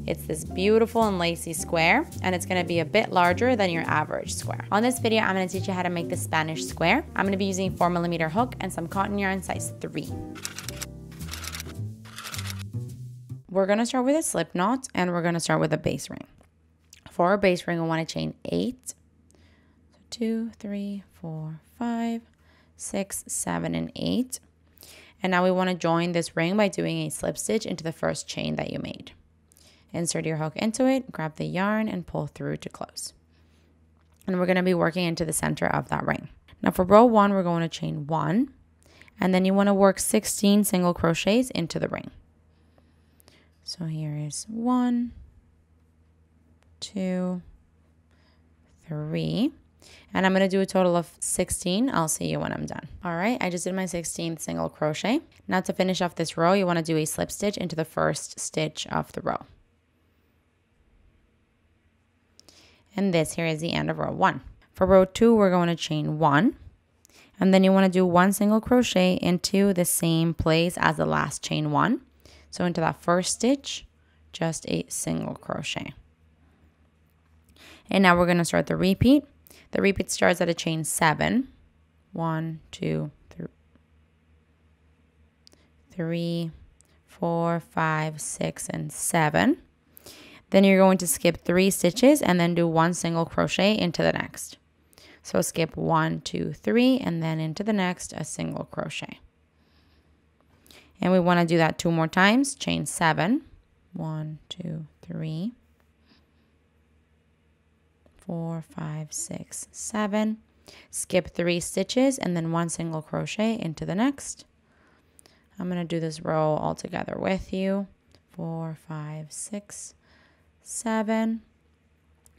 It's this beautiful and lacy square, and it's going to be a bit larger than your average square. On this video, I'm going to teach you how to make the Spanish square. I'm going to be using a 4mm hook and some cotton yarn size 3. We're going to start with a slip knot, and we're going to start with a base ring. For our base ring, we want to chain 8. So 2, 3, 4, 5, 6, 7, and 8. And now we want to join this ring by doing a slip stitch into the first chain that you made. Insert your hook into it, grab the yarn, and pull through to close. And we're going to be working into the center of that ring. Now for row 1, we're going to chain 1, and then you want to work 16 single crochets into the ring. So here is 1, 2, 3. And I'm going to do a total of 16. I'll see you when I'm done. All right, I just did my 16th single crochet. Now to finish off this row, you want to do a slip stitch into the first stitch of the row. And this here is the end of row 1. For row 2, we're going to chain 1. And then you want to do 1 single crochet into the same place as the last chain 1. So into that first stitch, just a single crochet. And now we're going to start the repeat. The repeat starts at a chain 7. 1, 2, 3, 4, 5, 6, and 7. Then you're going to skip 3 stitches and then do 1 single crochet into the next. So skip 1, 2, 3, and then into the next a single crochet. And we want to do that 2 more times. Chain 7. 1, 2, 3. 4, 5, 6, 7. Skip 3 stitches and then 1 single crochet into the next. I'm going to do this row all together with you. 4, 5, 6, 7.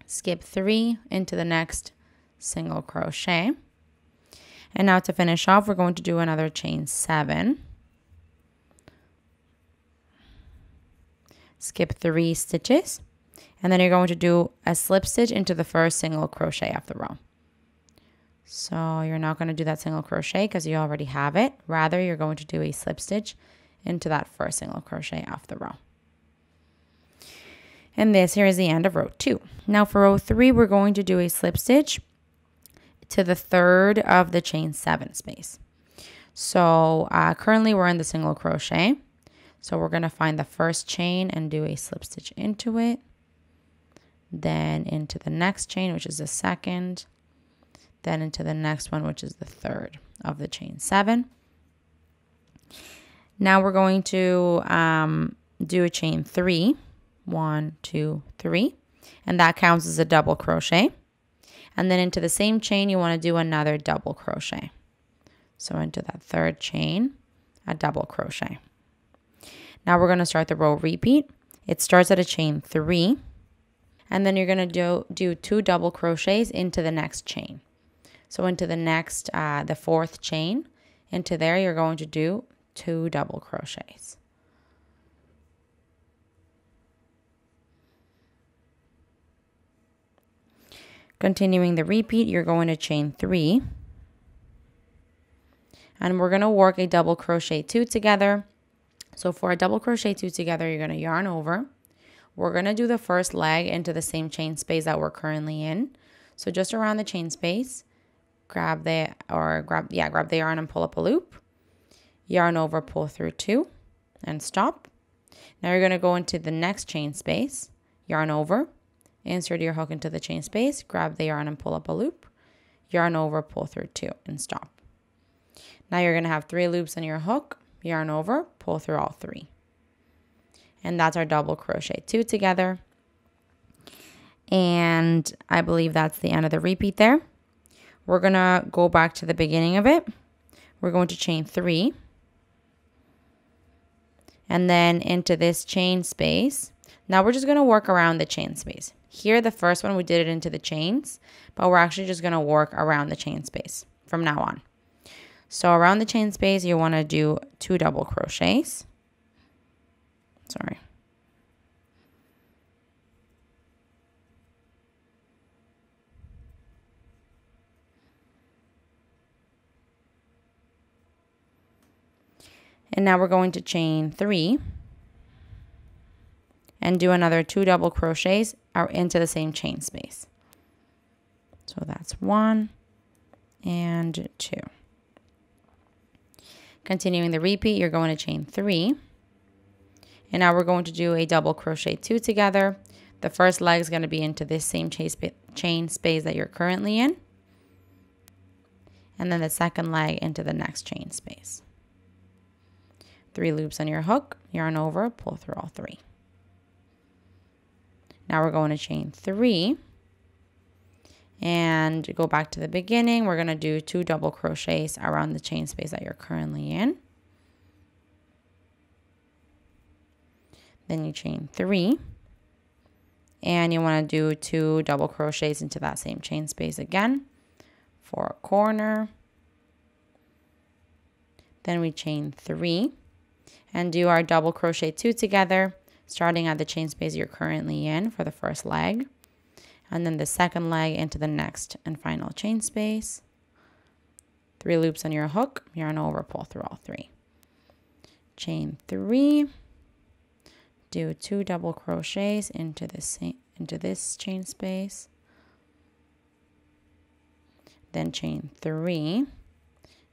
Skip 3 into the next single crochet. And now to finish off, we're going to do another chain 7. Skip 3 stitches. And then you're going to do a slip stitch into the first single crochet of the row. So you're not going to do that single crochet because you already have it. Rather, you're going to do a slip stitch into that first single crochet of the row. And this here is the end of row 2. Now for row 3, we're going to do a slip stitch to the third of the chain 7 space. So currently we're in the single crochet. So we're going to find the first chain and do a slip stitch into it. Then into the next chain, which is the second, then into the next one, which is the third of the chain 7. Now we're going to do a chain 3, 1, 2, 3, and that counts as a double crochet. And then into the same chain, you want to do another double crochet. So into that third chain, a double crochet. Now we're going to start the row repeat. It starts at a chain 3. And then you're going to do 2 double crochets into the next chain. So into the next, the 4th chain, into there you're going to do 2 double crochets. Continuing the repeat, you're going to chain 3. And we're going to work a double crochet 2 together. So for a double crochet 2 together, you're going to yarn over. We're going to do the first leg into the same chain space that we're currently in. So just around the chain space, grab the yarn and pull up a loop. Yarn over, pull through 2, and stop. Now you're going to go into the next chain space, yarn over, insert your hook into the chain space, grab the yarn and pull up a loop. Yarn over, pull through 2, and stop. Now you're going to have 3 loops in your hook, yarn over, pull through all 3. And that's our double crochet 2 together. And I believe that's the end of the repeat there. We're going to go back to the beginning of it. We're going to chain 3. And then into this chain space. Now we're just going to work around the chain space. Here, the first one, we did it into the chains. But we're actually just going to work around the chain space from now on. So around the chain space, you want to do 2 double crochets. Sorry. And now we're going to chain 3 and do another 2 double crochets into the same chain space. So that's 1 and 2. Continuing the repeat, you're going to chain 3. And now we're going to do a double crochet 2 together. The first leg is going to be into this same chain space that you're currently in. And then the second leg into the next chain space. 3 loops on your hook, yarn over, pull through all 3. Now we're going to chain 3 and go back to the beginning. We're going to do 2 double crochets around the chain space that you're currently in. Then you chain 3 and you want to do 2 double crochets into that same chain space again for a corner. Then we chain 3 and do our double crochet 2 together, starting at the chain space you're currently in for the first leg, and then the second leg into the next and final chain space. 3 loops on your hook, yarn over, pull through all 3. Chain 3, do 2 double crochets into this chain space, then chain 3,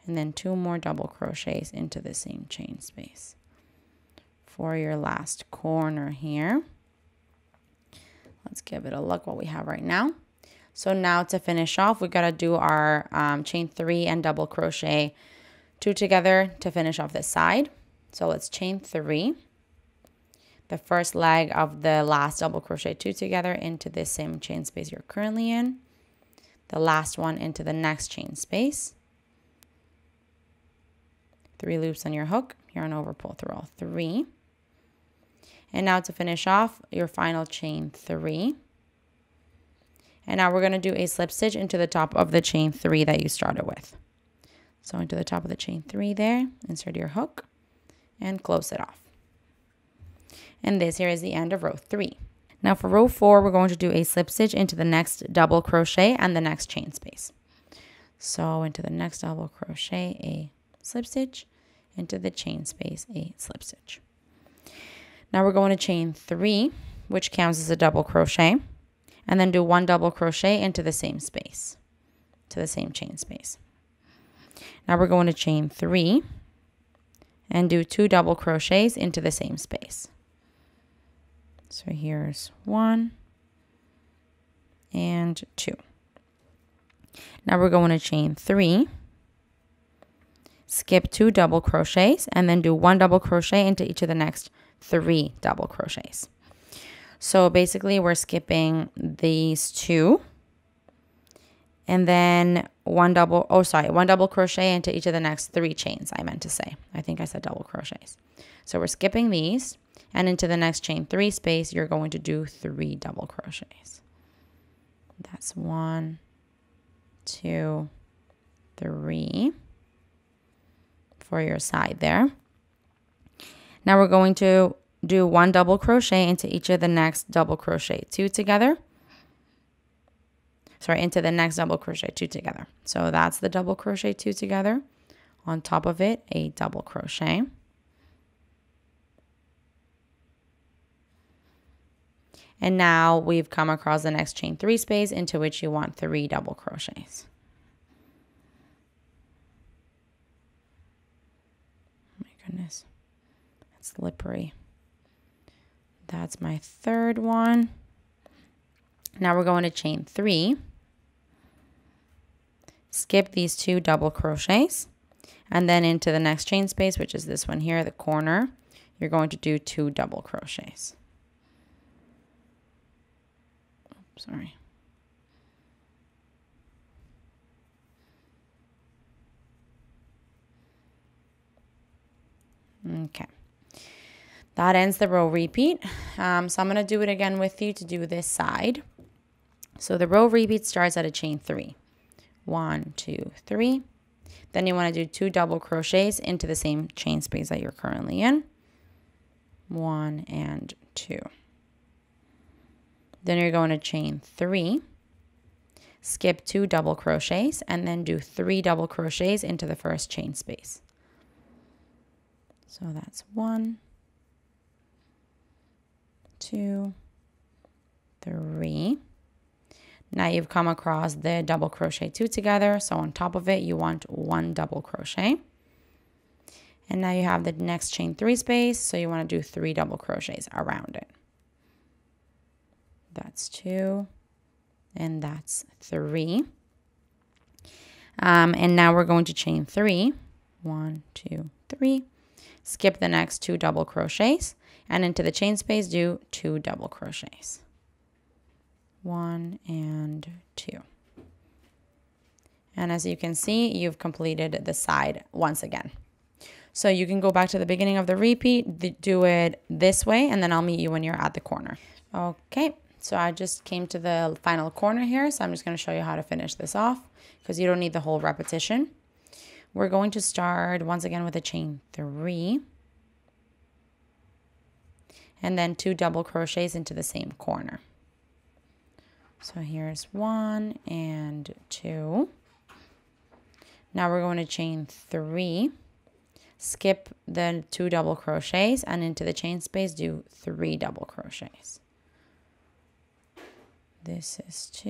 and then 2 more double crochets into the same chain space for your last corner here. Let's give it a look what we have right now. So now to finish off, we got to do our chain 3 and double crochet 2 together to finish off this side. So let's chain 3, the first leg of the last double crochet 2 together into this same chain space you're currently in, the last one into the next chain space, 3 loops on your hook, yarn over, pull through all 3. And now to finish off your final chain 3. And now we're going to do a slip stitch into the top of the chain 3 that you started with. So into the top of the chain 3 there, insert your hook and close it off. And this here is the end of row 3. Now for row 4, we're going to do a slip stitch into the next double crochet and the next chain space. So into the next double crochet, a slip stitch, into the chain space, a slip stitch. Now we're going to chain 3, which counts as a double crochet, and then do 1 double crochet into the same space, to the same chain space. Now we're going to chain 3 and do 2 double crochets into the same space. So here's 1 and 2. Now we're going to chain 3, skip 2 double crochets, and then do 1 double crochet into each of the next 3 double crochets. So basically we're skipping these 2 and then 1 double crochet into each of the next 3 chains. I meant to say, I think I said double crochets. So we're skipping these, and into the next chain 3 space you're going to do 3 double crochets. That's 1, 2, 3 for your side there. Now we're going to do 1 double crochet into each of the next double crochet 2 together. Sorry, into the next double crochet 2 together. So that's the double crochet 2 together. On top of it, a double crochet. And now we've come across the next chain 3 space into which you want 3 double crochets. Oh my goodness. Slippery. That's my third one. Now we're going to chain 3, skip these 2 double crochets, and then into the next chain space, which is this one here, the corner, you're going to do 2 double crochets. Oops, sorry. Okay. That ends the row repeat. So I'm going to do it again with you to do this side. So the row repeat starts at a chain 3. 1, 2, 3. Then you want to do 2 double crochets into the same chain space that you're currently in. 1 and 2. Then you're going to chain 3, skip 2 double crochets, and then do 3 double crochets into the first chain space. So that's 1, 2, 3. Now you've come across the double crochet 2 together. So on top of it, you want 1 double crochet. And now you have the next chain 3 space. So you want to do 3 double crochets around it. That's 2 and that's 3. And now we're going to chain 3. 1, 2, 3. Skip the next 2 double crochets and into the chain space do 2 double crochets. 1 and 2. And as you can see, you've completed the side once again. So you can go back to the beginning of the repeat, do it this way, and then I'll meet you when you're at the corner. Okay, so I just came to the final corner here, so I'm just going to show you how to finish this off because you don't need the whole repetition. We're going to start once again with a chain 3 and then 2 double crochets into the same corner. So here's 1 and 2. Now we're going to chain 3, skip the 2 double crochets, and into the chain space do 3 double crochets. This is 2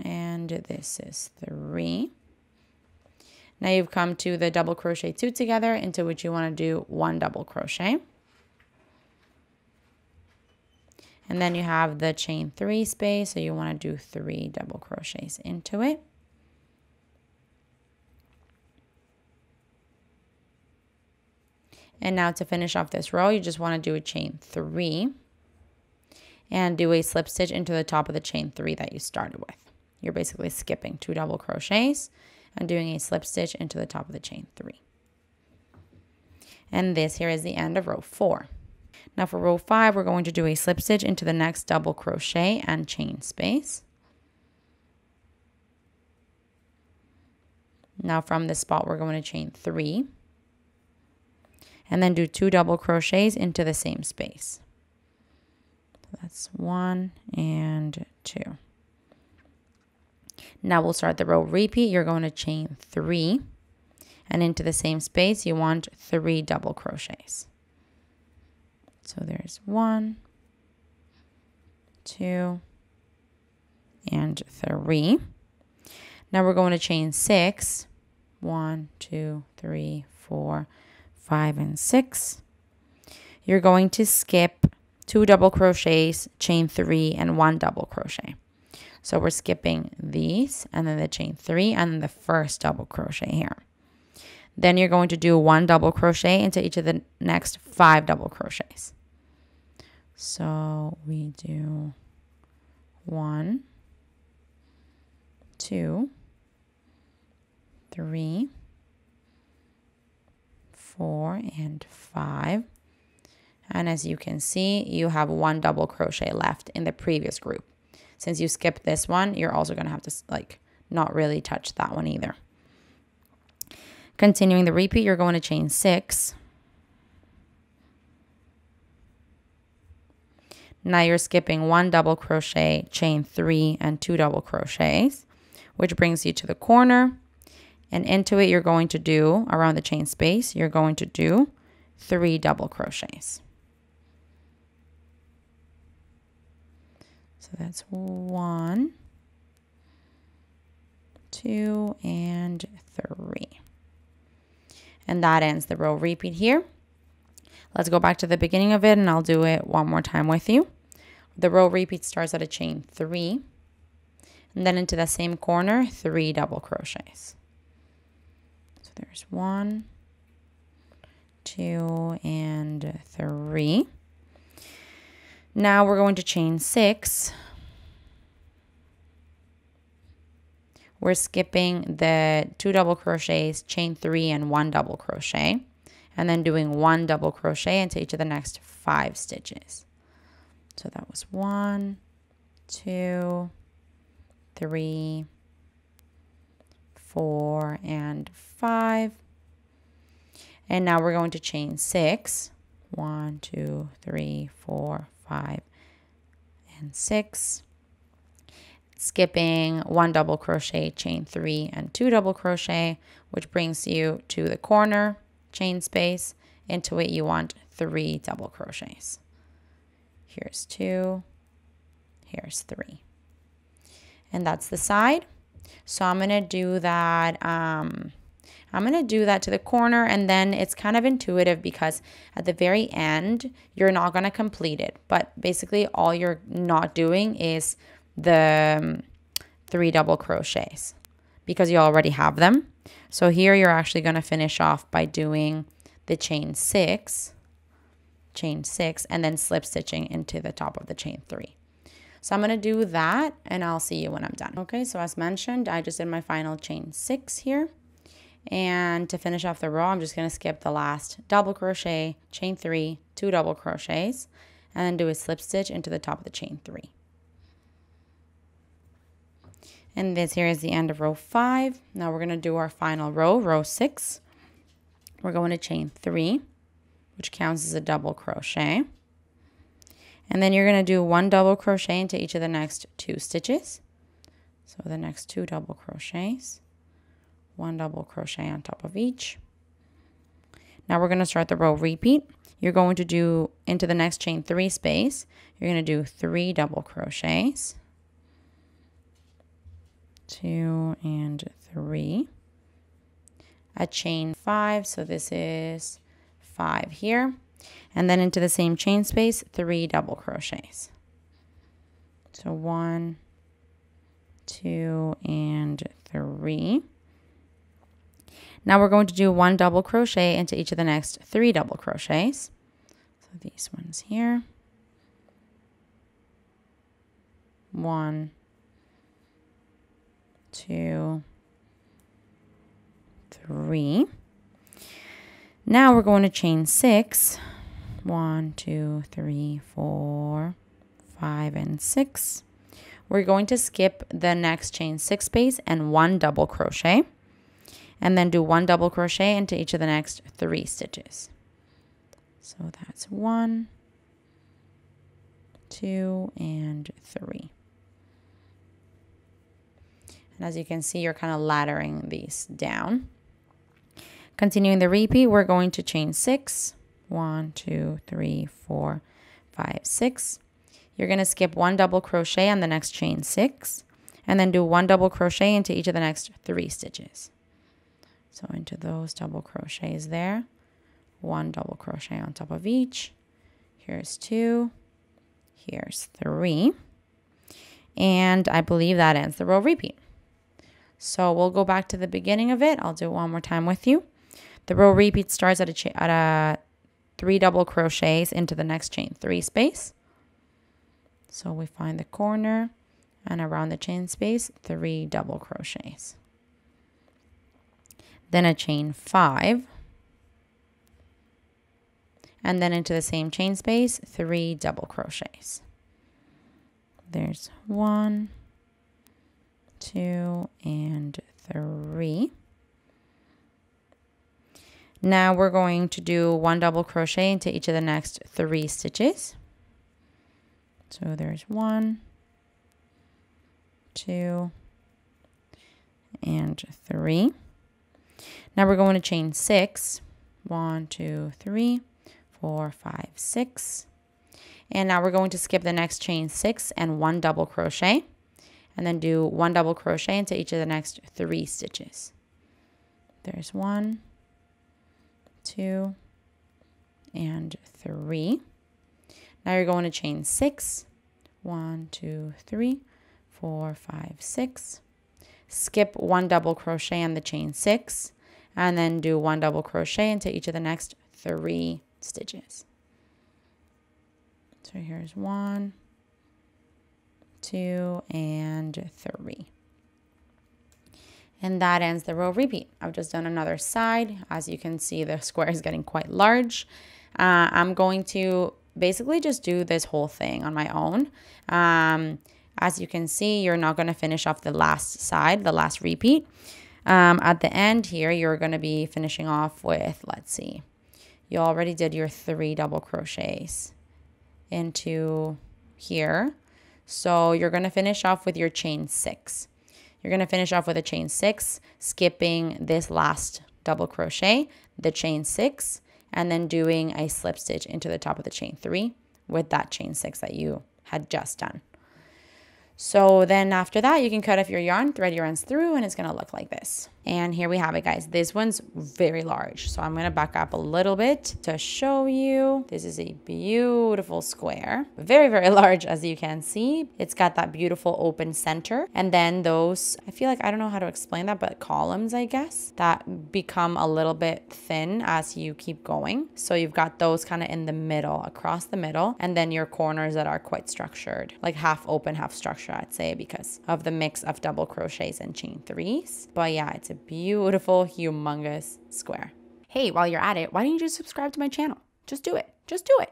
and this is 3. Now you've come to the double crochet 2 together, into which you want to do 1 double crochet. And then you have the chain 3 space, so you want to do 3 double crochets into it. And now to finish off this row, you just want to do a chain 3 and do a slip stitch into the top of the chain 3 that you started with. You're basically skipping 2 double crochets and doing a slip stitch into the top of the chain 3. And this here is the end of row 4. Now for row 5, we're going to do a slip stitch into the next double crochet and chain space. Now from this spot, we're going to chain 3 and then do 2 double crochets into the same space. So that's 1 and 2. Now we'll start the row repeat. You're going to chain 3 and into the same space, you want 3 double crochets. So there's 1, 2, and 3. Now we're going to chain 6. 1, 2, 3, 4, 5, and 6. You're going to skip 2 double crochets, chain 3, and 1 double crochet. So we're skipping these, and then the chain 3, and then the first double crochet here. Then you're going to do 1 double crochet into each of the next 5 double crochets. So we do 1, 2, 3, 4, and 5. And as you can see, you have 1 double crochet left in the previous group. Since you skipped this one, you're also going to have to not really touch that one either. Continuing the repeat, you're going to chain 6. Now you're skipping 1 double crochet, chain 3, and 2 double crochets, which brings you to the corner. And into it, you're going to do, around the chain space, you're going to do 3 double crochets. So that's 1, 2, and 3. And that ends the row repeat here. Let's go back to the beginning of it and I'll do it one more time with you. The row repeat starts at a chain 3 and then into the same corner, 3 double crochets. So there's 1, 2, and 3. Now we're going to chain 6. We're skipping the 2 double crochets, chain 3, and 1 double crochet, and then doing 1 double crochet into each of the next 5 stitches. So that was 1, 2, 3, 4, and 5. And now we're going to chain 6. 1, 2, 3, 4, 5, and 6. Skipping 1 double crochet, chain 3, and 2 double crochet, which brings you to the corner chain space. Into it, you want 3 double crochets. here's 2, here's 3. And that's the side. So I'm going to do that. I'm going to do that to the corner, and then it's kind of intuitive because at the very end, you're not going to complete it. But basically all you're not doing is the 3 double crochets because you already have them. So here you're actually going to finish off by doing the chain 6, and then slip stitching into the top of the chain 3. So I'm going to do that, and I'll see you when I'm done. Okay, so as mentioned, I just did my final chain 6 here. And to finish off the row, I'm just going to skip the last double crochet, chain 3, 2 double crochets, and then do a slip stitch into the top of the chain 3. And this here is the end of row 5. Now we're going to do our final row, row 6. We're going to chain 3, which counts as a double crochet. And then you're going to do 1 double crochet into each of the next 2 stitches. So the next 2 double crochets. 1 double crochet on top of each. Now we're going to start the row repeat. You're going to do into the next chain 3 space. You're going to do 3 double crochets. 2 and 3. A chain 5, so this is 5 here. And then into the same chain space, 3 double crochets. So 1, 2, and 3. Now we're going to do 1 double crochet into each of the next 3 double crochets. So these ones here. 1, 2, 3. Now we're going to chain 6. 1, 2, 3, 4, 5, and 6. We're going to skip the next chain 6 space and 1 double crochet. And then do 1 double crochet into each of the next 3 stitches. So that's 1, 2, and 3. And as you can see, you're kind of laddering these down. Continuing the repeat, we're going to chain 6. 1, 2, 3, 4, 5, 6. You're going to skip 1 double crochet on the next chain 6. And then do 1 double crochet into each of the next 3 stitches. So into those double crochets there, 1 double crochet on top of each. Here's 2, here's 3. And I believe that ends the row repeat. So we'll go back to the beginning of it. I'll do it one more time with you. The row repeat starts at a 3 double crochets into the next chain 3 space. So we find the corner, and around the chain space, 3 double crochets. Then a chain 5, and then into the same chain space, 3 double crochets. There's 1, 2, and 3. Now we're going to do 1 double crochet into each of the next 3 stitches. So there's 1, 2, and 3. Now we're going to chain 6. 1, 2, 3, 4, 5, 6. And now we're going to skip the next chain 6 and 1 double crochet. And then do 1 double crochet into each of the next 3 stitches. There's 1, 2, and 3. Now you're going to chain 6. 1, 2, 3, 4, 5, 6. Skip 1 double crochet on the chain 6. And then do 1 double crochet into each of the next 3 stitches. So here's 1, 2, and 3. And that ends the row repeat. I've just done another side. As you can see, the square is getting quite large. I'm going to basically just do this whole thing on my own. As you can see, you're not going to finish off the last side, the last repeat. At the end here, you're going to be finishing off with, let's see, you already did your 3 double crochets into here. So you're going to finish off with your chain 6. You're going to finish off with a chain 6, skipping this last double crochet, the chain 6, and then doing a slip stitch into the top of the chain 3, with that chain 6 that you had just done. So then after that, you can cut off your yarn, thread your ends through, and it's going to look like this. And here we have it, guys. This one's very large. So I'm going to back up a little bit to show you. This is a beautiful square. Very, very large, as you can see. It's got that beautiful open center. And then those, I feel like, I don't know how to explain that, but columns, I guess, that become a little bit thin as you keep going. So you've got those kind of in the middle, across the middle. And then your corners that are quite structured, like half open, half structured, I'd say, because of the mix of double crochets and chain 3s. But yeah, it's a beautiful, humongous square. Hey, while you're at it, why don't you just subscribe to my channel? Just do it. Just do it.